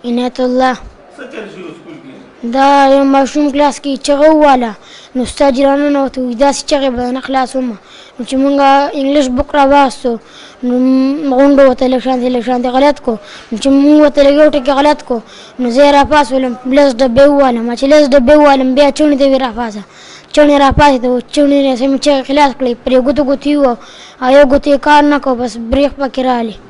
عنایت الله دا یو ماشوم کلاس کې چغه وواله نو استاد جیرانه نوته وایي داسې چغې به نه خلاصومه نو چې مونږ انګلیش بک راواستو نو غونډه ورته لږ شانتې غلط کو نو چې مونږ ورته لږ یو ټکي غلط کو نو زه یې راپاڅولم لس ډبې ووالم چې لس ډبې ووالم بیا چوڼې ته ویې راپاڅه چوڼې راپاڅېده چوڼې نه سمې چغې خلاص کړې پرې ګوتې وو او یو ګوتې کار نه کو بس بریښ پکې راغلې